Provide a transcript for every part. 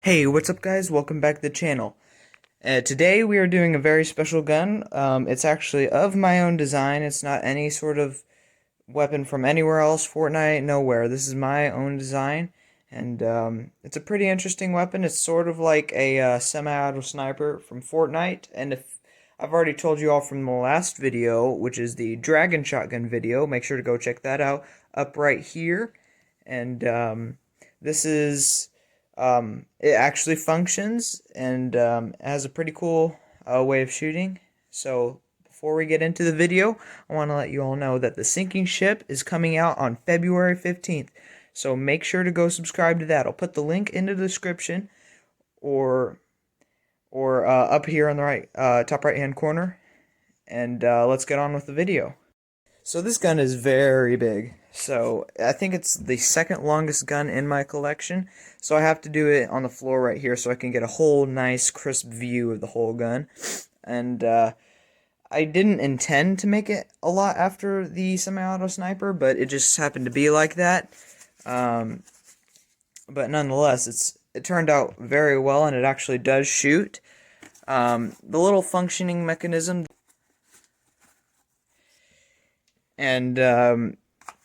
Hey, what's up guys? Welcome back to the channel. Today we are doing a very special gun. It's actually of my own design. It's not any sort of weapon from anywhere else, Fortnite, nowhere. This is my own design, and it's a pretty interesting weapon. It's sort of like a semi-auto sniper from Fortnite, and if I've already told you all from the last video, which is the Dragon Shotgun video, make sure to go check that out up right here. And this is it actually functions and has a pretty cool way of shooting. So before we get into the video, I want to let you all know that the Sinking Ship is coming out on February 15th. So make sure to go subscribe to that. I'll put the link in the description or up here on the top right hand corner. And let's get on with the video. So this gun is very big. So I think it's the second longest gun in my collection. So I have to do it on the floor right here so I can get a whole nice crisp view of the whole gun. And I didn't intend to make it a lot after the semi-auto sniper, but it just happened to be like that. But nonetheless, it turned out very well, and it actually does shoot. The little functioning mechanism. And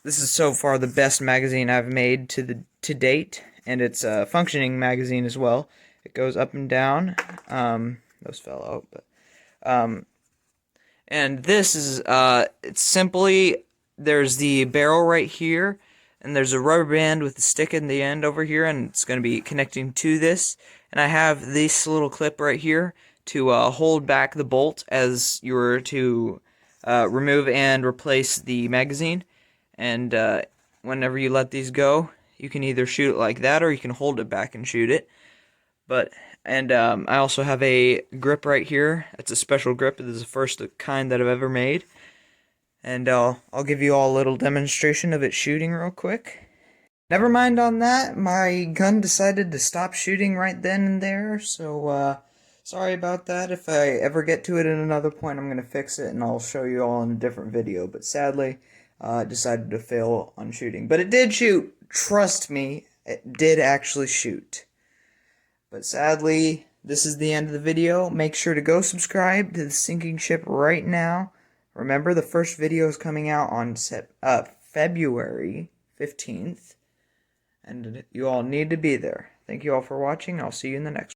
this is so far the best magazine I've made to date, and it's a functioning magazine as well. It goes up and down. Those fell out, but and this is it's simply, there's the barrel right here, and there's a rubber band with a stick in the end over here, and it's going to be connecting to this. And I have this little clip right here to hold back the bolt as you were to remove and replace the magazine. And whenever you let these go, you can either shoot it like that or you can hold it back and shoot it. I also have a grip right here. It's a special grip. This is the first kind that I've ever made. And I'll give you all a little demonstration of it shooting real quick. Never mind on that, my gun decided to stop shooting right then and there, so sorry about that. If I ever get to it at another point, I'm going to fix it and I'll show you all in a different video, but sadly, it decided to fail on shooting. But it did shoot, trust me, it did actually shoot. But sadly, this is the end of the video. Make sure to go subscribe to the Sinking Ship right now. Remember, the first video is coming out on February 15th. And you all need to be there. Thank you all for watching. I'll see you in the next one.